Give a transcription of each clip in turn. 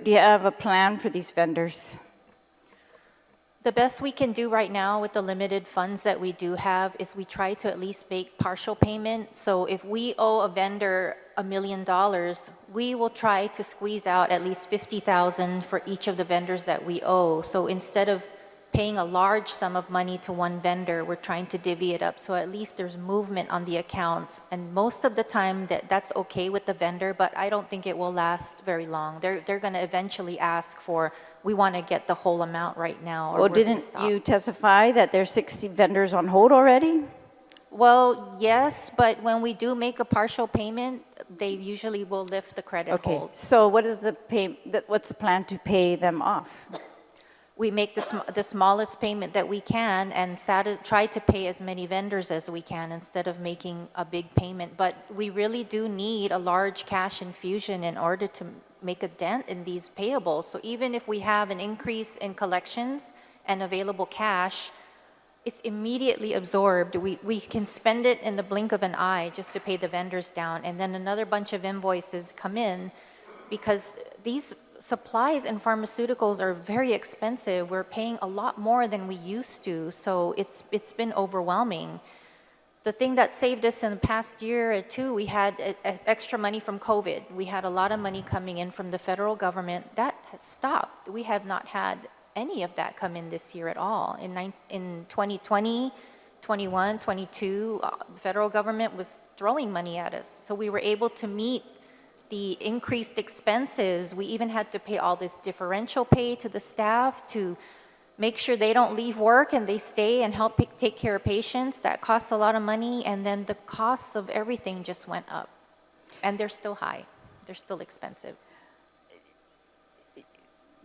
do you have a plan for these vendors? The best we can do right now with the limited funds that we do have is we try to at least make partial payment. So if we owe a vendor $1 million, we will try to squeeze out at least $50,000 for each of the vendors that we owe. So instead of paying a large sum of money to one vendor, we're trying to divvy it up so at least there's movement on the accounts. And most of the time that's okay with the vendor, but I don't think it will last very long. They're going to eventually ask for, we want to get the whole amount right now. Or Well, didn't you testify that there's 60 vendors on hold already? Well, yes, but when we do make a partial payment, they usually will lift the credit hold. Okay, so what is what's the plan to pay them off? We make the smallest payment that we can and try to pay as many vendors as we can instead of making a big payment. But we really do need a large cash infusion in order to make a dent in these payables. So even if we have an increase in collections and available cash, it's immediately absorbed. We can spend it in the blink of an eye just to pay the vendors down, and then another bunch of invoices come in because these supplies and pharmaceuticals are very expensive. We're paying a lot more than we used to, so it's been overwhelming. The thing that saved us in the past year or two, we had extra money from COVID. We had a lot of money coming in from the federal government. That has stopped. We have not had any of that come in this year at all. In 2020, 21, 22, the federal government was throwing money at us. So we were able to meet the increased expenses. We even had to pay all this differential pay to the staff to make sure they don't leave work and they stay and help take care of patients. That costs a lot of money, and then the costs of everything just went up. And they're still high. They're still expensive.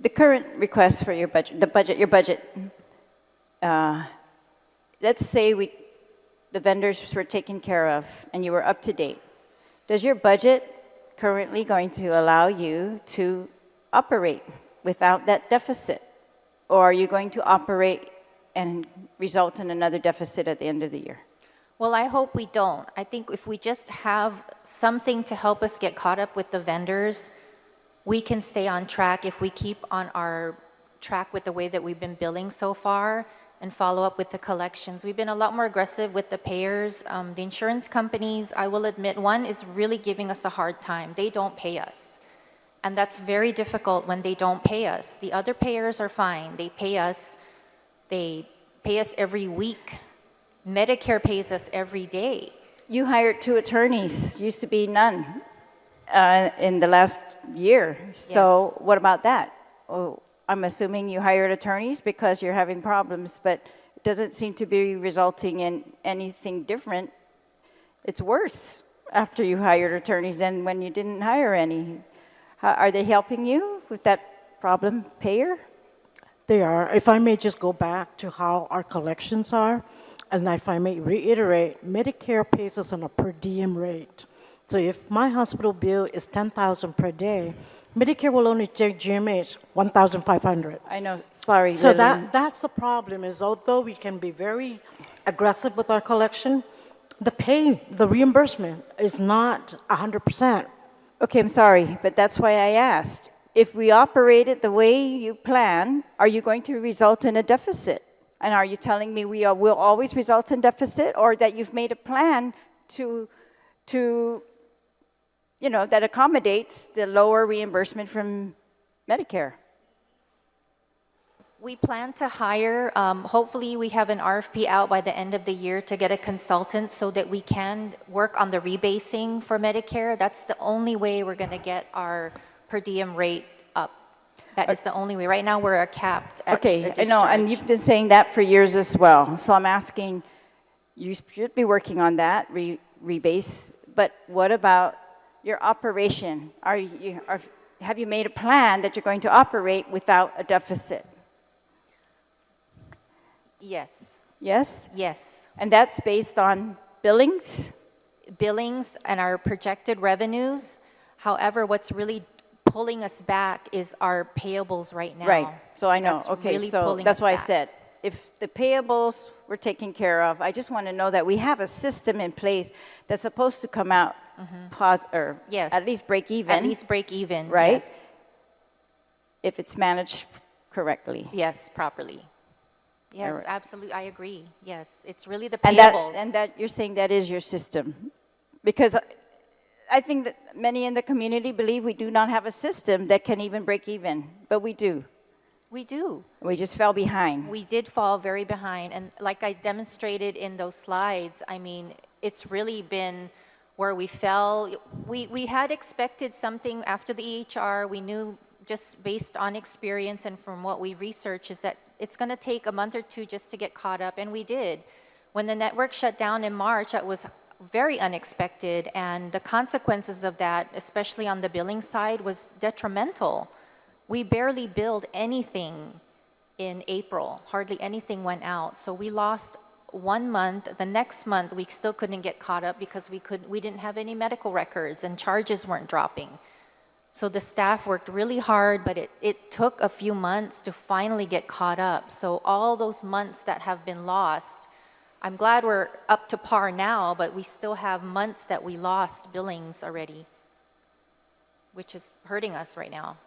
The current request for your budget, let's say the vendors were taken care of and you were up to date. Does your budget currently going to allow you to operate without that deficit? Or are you going to operate and result in another deficit at the end of the year? Well, I hope we don't. I think if we just have something to help us get caught up with the vendors, we can stay on track if we keep on our track with the way that we've been billing so far and follow up with the collections. We've been a lot more aggressive with the payers. The insurance companies, I will admit, one is really giving us a hard time. They don't pay us. And that's very difficult when they don't pay us. The other payers are fine. They pay us every week. Medicare pays us every day. You hired 2 attorneys, used to be none in the last year. So yes. What about that? Oh, I'm assuming you hired attorneys because you're having problems, but it doesn't seem to be resulting in anything different. It's worse after you hired attorneys than when you didn't hire any. Are they helping you with that problem payer? They are. If I may just go back to how our collections are, and if I may reiterate, Medicare pays us on a per diem rate. So if my hospital bill is $10,000 per day, Medicare will only take GMH $1,500. I know. Sorry. So Lillian. that's the problem. Is although we can be very aggressive with our collection, the reimbursement is not 100%. Okay, I'm sorry, but that's why I asked. If we operate it the way you plan, are you going to result in a deficit? And are you telling me we will always result in deficit, or that you've made a plan to that accommodates the lower reimbursement from Medicare? We plan to hire, hopefully we have an RFP out by the end of the year to get a consultant so that we can work on the rebasing for Medicare. That's the only way we're going to get our per diem rate up. That is the only way. Right now we're capped at Okay, I know, and you've been saying that for years as well. So I'm asking, you should be working on that, rebase, but what about your operation? Have you made a plan that you're going to operate without a deficit? Yes. Yes? Yes. And that's based on billings? Billings and our projected revenues. However, what's really pulling us back is our payables right now. Right. So I know. That's okay, really so pulling that's us why back. I said, if the payables were taken care of, I just want to know that we have a system in place that's supposed to come out Yes. at least break even. At least break even. Right? Yes. if it's managed correctly. Yes, properly. Yes, Alright. absolutely, I agree. Yes, it's really the And payables. that you're saying that is your system? Because I think that many in the community believe we do not have a system that can even break even, but we do. We do. We just fell behind. We did fall very behind, and like I demonstrated in those slides, I mean, it's really been where we fell. We had expected something after the EHR. We knew just based on experience and from what we researched is that it's going to take a month or two just to get caught up, and we did. When the network shut down in March, that was very unexpected, and the consequences of that, especially on the billing side, was detrimental. We barely billed anything in April. Hardly anything went out. So we lost 1 month. The next month, we still couldn't get caught up because we didn't have any medical records and charges weren't dropping. So the staff worked really hard, but it took a few months to finally get caught up. So all those months that have been lost, I'm glad we're up to par now, but we still have months that we lost billings already, which is hurting us right now.